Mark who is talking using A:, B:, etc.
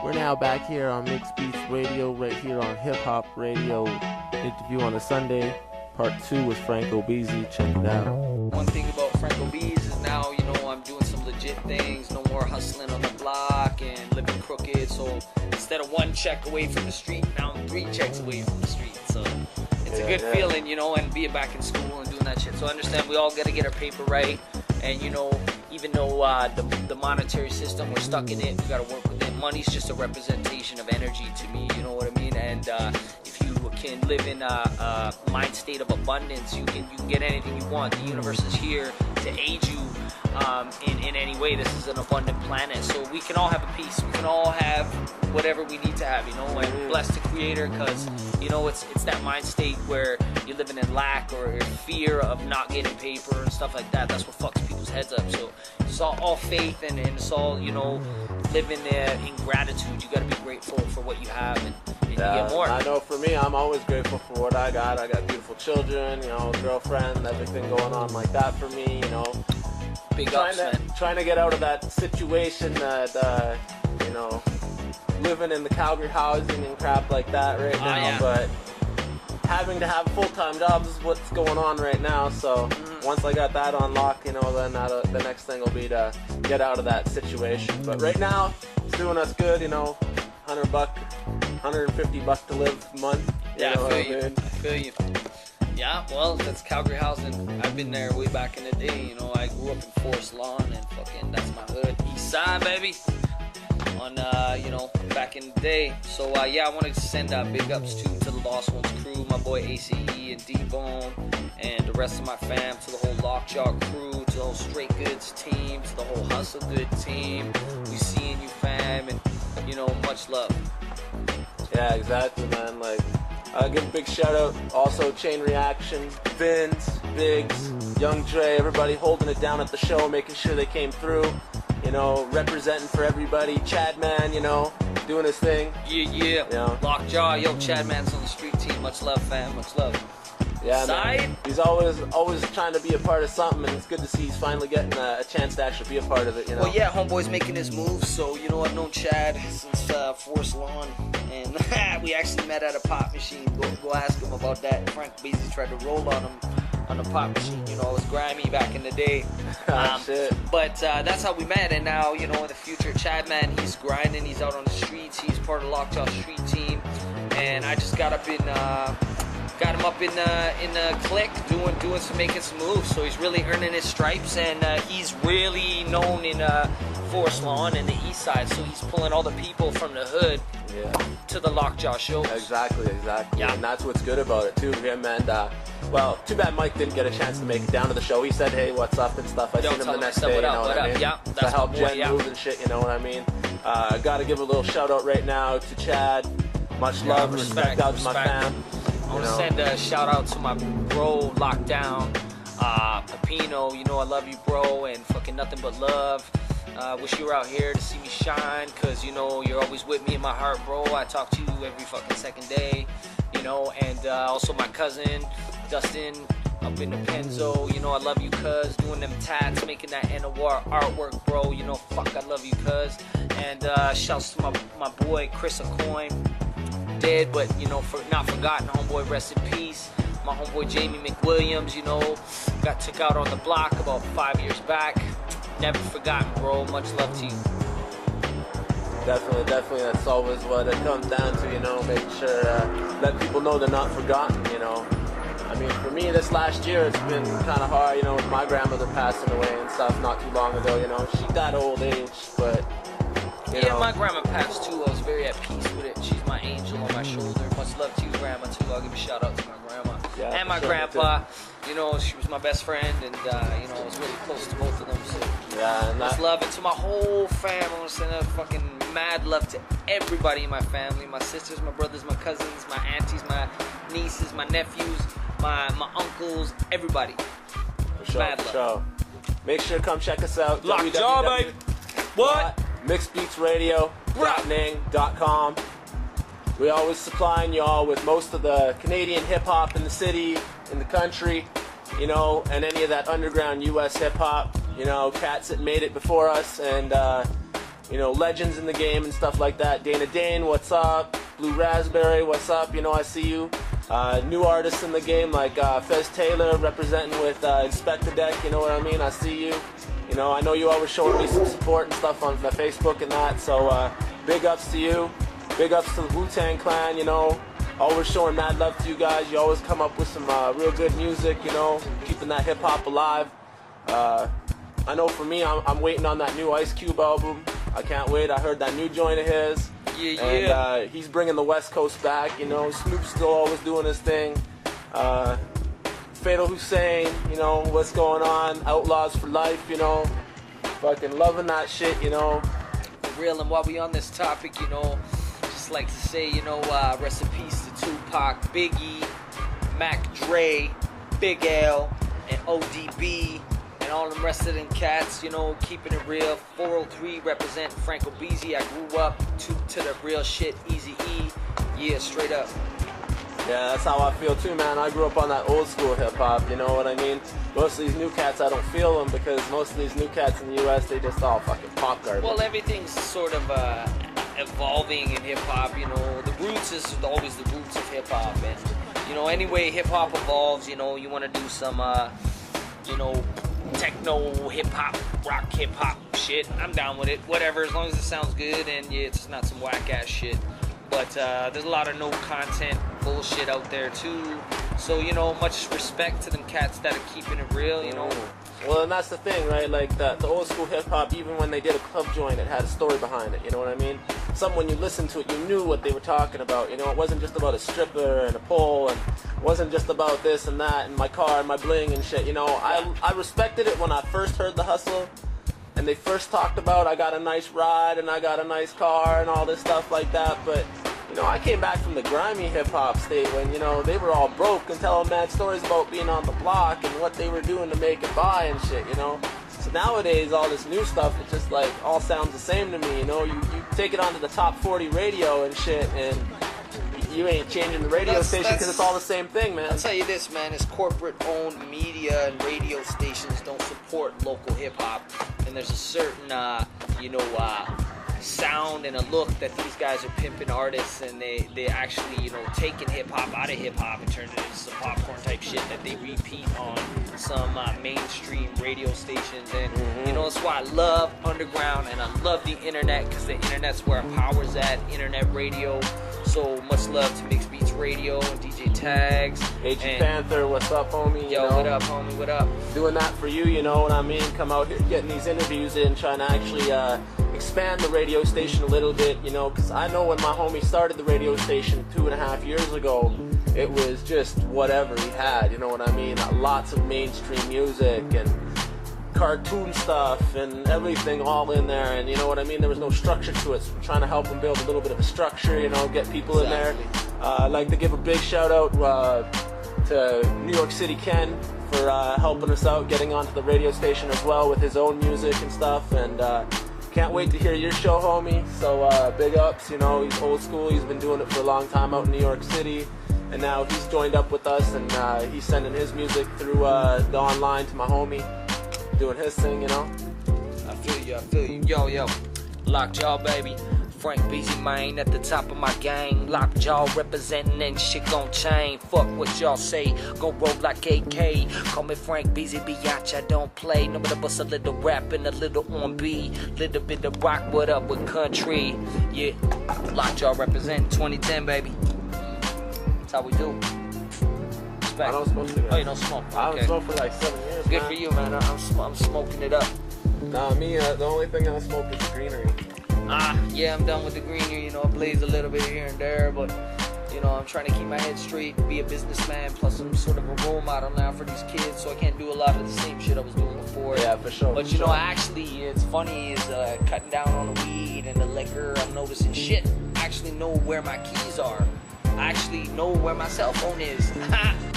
A: We're now back here on Mixed Beats Radio, right here on Hip Hop Radio. Interview on a Sunday, part 2 with Franco Beezy. Check it out.
B: One thing about Franco Bees is now, I'm doing some legit things. No more hustling on the block and living crooked. So instead of 1 check away from the street, now I'm 3 checks away from the street. So it's a good feeling, and being back in school and doing that shit. So I understand we all got to get our paper right. And, even though the monetary system, we're stuck in it, we got to work with it. Money's just a representation of energy to me, you know what I mean? And if you can live in a mind state of abundance, you can get anything you want. The universe is here to aid you in any way. This is an abundant planet, so we can all have a piece. We can all have whatever we need to have, and bless the Creator, because it's that mind state where you're living in lack or fear of not getting paper and stuff like that. That's what fucks people's heads up. So it's all faith, and it's all living in gratitude. You got to be grateful for what you have, and you get more.
A: I know for me, I'm always grateful for what I got. I got beautiful children, girlfriend, everything going on like that for me,
B: Big ups, man.
A: Trying to get out of that situation that, living in the Calgary housing and crap like that right now, but having to have a full-time job is what's going on right now. So once I got that on lock, then the next thing will be to get out of that situation. But right now, it's doing us good, $100, $150 to live a month.
B: I feel you. Yeah, well, that's Calgary housing. I've been there way back in the day. I grew up in Forest Lawn, and fucking that's my hood. East Side, baby. On back in the day. So I wanted to send big ups to the Lost Ones crew, my boy ACE and D-Bone, and the rest of my fam, to the whole Lockjaw crew, to the whole Straight Goods team, to the whole Hustle Good team. We seeing you, fam, and much love.
A: Yeah, exactly, man. Give a big shout out also Chain Reaction, Vince, Biggs, Young Dre, everybody holding it down at the show, making sure they came through, representing for everybody. Chad Man, doing his thing.
B: Yeah. Lockjaw, yo, Chad Man's on the street team. Much love, fam, much love.
A: Yeah, man. He's always trying to be a part of something, and it's good to see he's finally getting a chance to actually be a part of it,
B: Well, yeah, homeboy's making his move, so, I've known Chad since Forest Lawn, and we actually met at a pop machine. Go ask him about that. Frank Beezy tried to roll on him on the pop machine, it was grimy back in the day.
A: Shit.
B: But that's how we met, and now, in the future, Chad Man, he's grinding, he's out on the streets, he's part of Lockjaw Street Team, and I just got him up in the clique, making some moves. So he's really earning his stripes, and he's really known in Forest Lawn and the East Side. So he's pulling all the people from the hood to the Lockjaw shows.
A: Exactly.
B: Yeah.
A: And that's what's good about it too. Him and well, too bad Mike didn't get a chance to make it down to the show. He said, "Hey, what's up?" and stuff. I seen him the next day.
B: What I mean? Yeah, that's
A: to help
B: my boy,
A: Jen move and shit. You know what I mean? Got to give a little shout out right now to Chad. Much love, respect out to my fam.
B: I want to send a shout out to my bro, Lockdown, Pepino. I love you, bro, and fucking nothing but love. Wish you were out here to see me shine, cause you're always with me in my heart, bro. I talk to you every fucking second day, and also my cousin, Dustin, up in the Penzo. I love you, cuz, doing them tats, making that NOR artwork, bro. Fuck, I love you, cuz. And shouts to my boy, Chris Acoin. Dead, but for not forgotten, homeboy, rest in peace. My homeboy Jamie McWilliams, got took out on the block about 5 years back. Never forgotten, bro. Much love to you.
A: Definitely. That's always what it comes down to, making sure let people know they're not forgotten. I mean, for me, this last year it's been kind of hard, with my grandmother passing away and stuff not too long ago. She got old age, but.
B: My grandma passed too. I was very at peace with it. She's my angel on my shoulder. Much love to you, grandma, too. I'll give a shout out to my grandma and my grandpa. She was my best friend, and I was really close to both of them. So much love, and to my whole fam. I want to send a fucking mad love to everybody in my family: my sisters, my brothers, my cousins, my aunties, my nieces, my nephews, my uncles, everybody.
A: For sure,
B: mad love.
A: Make sure to come check us out.
B: Lockjaw, baby. What?
A: MixedBeatsRadio.com. We always supplying y'all with most of the Canadian hip-hop in the city, in the country, and any of that underground U.S. hip-hop, cats that made it before us, and legends in the game and stuff like that. Dana Dane, what's up? Blue Raspberry, what's up? I see you. New artists in the game like Fez Taylor representing with Inspect the Deck, you know what I mean? I see you. I know you always showing me some support and stuff on the Facebook and that, so big ups to you. Big ups to the Wu-Tang Clan, always showing mad love to you guys. You always come up with some real good music, keeping that hip-hop alive. I know for me, I'm waiting on that new Ice Cube album. I can't wait. I heard that new joint of his.
B: Yeah.
A: And he's bringing the West Coast back, Snoop's still always doing his thing. Fatal Hussein, what's going on? Outlaws for life, fucking loving that shit,
B: For real, and while we on this topic, just like to say, rest in peace to Tupac, Biggie, Mac Dre, Big L, and ODB, and all the rest of them cats, keeping it real. 403 representing Franco Beezy. I grew up to the real shit, Eazy-E, yeah, straight up.
A: Yeah, that's how I feel too, man. I grew up on that old school hip hop, you know what I mean? Most of these new cats, I don't feel them because most of these new cats in the US, they just all fucking pop garbage.
B: Well, everything's sort of evolving in hip hop, The roots is always the roots of hip hop, and anyway, hip hop evolves. You want to do some, techno hip hop, rock hip hop shit. I'm down with it. Whatever, as long as it sounds good and it's not some whack ass shit. But there's a lot of no content bullshit out there too. So much respect to them cats that are keeping it real.
A: Well, and that's the thing, right? Like the old school hip hop, even when they did a club joint, it had a story behind it. You know what I mean? Something when you listened to it, you knew what they were talking about. It wasn't just about a stripper and a pole, and it wasn't just about this and that and my car and my bling and shit. I respected it when I first heard the hustle, and they first talked about I got a nice ride and I got a nice car and all this stuff like that. But I came back from the grimy hip-hop state when, they were all broke and telling mad stories about being on the block and what they were doing to make it by and shit, So nowadays, all this new stuff, it just, all sounds the same to me, You take it onto the top 40 radio and shit, and you ain't changing the radio station because it's all the same thing, man.
B: I'll tell you this, man, it's corporate-owned media and radio stations don't support local hip-hop, and there's a certain, sound and a look that these guys are pimping artists, and they actually taking hip-hop out of hip-hop and turning it into some popcorn type shit that they repeat on some mainstream radio stations. And that's why I love underground and I love the internet, because the internet's where our power's at. Internet radio. So much love to Mixed Beats Radio and DJ Tags.
A: AG Panther, what's up, homie?
B: Yo, what up, homie? What up?
A: Doing that for you, you know what I mean? Come out here, getting these interviews in, trying to actually expand the radio station a little bit, because I know when my homie started the radio station 2.5 years ago, it was just whatever he had, you know what I mean? Lots of mainstream music and cartoon stuff and everything all in there, and you know what I mean? There was no structure to it, so I'm trying to help him build a little bit of a structure, get people in there. I'd like to give a big shout out to New York City Ken for helping us out, getting onto the radio station as well with his own music and stuff, and can't wait to hear your show, homie. So big ups, he's old school, he's been doing it for a long time out in New York City, and now he's joined up with us, and he's sending his music through the online to my homie, doing his thing,
B: I feel you. Yo. Lockjaw, baby. Frank Beezy, man, at the top of my game. Lockjaw representing and shit gon' change. Fuck what y'all say, gon' roll like AK. Call me Frank Beezy, biatch, I don't play. No matter what's a little rap and a little R&B. Little bit of rock, what up with country? Yeah, Lockjaw representing 2010, baby. That's how we do.
A: I don't smoke cigarettes.
B: Oh, you don't smoke? Okay.
A: I haven't smoked for like 7 years,
B: Good for you, man. I'm smoking it up.
A: Nah, me, the only thing I smoke is the greenery.
B: Yeah, I'm done with the greenery, I blaze a little bit here and there, but, I'm trying to keep my head straight, be a businessman, plus I'm sort of a role model now for these kids, so I can't do a lot of the same shit I was doing before.
A: Yeah, for sure.
B: But, actually, it's funny is cutting down on the weed and the liquor, I'm noticing shit. I actually know where my keys are. I actually know where my cell phone is.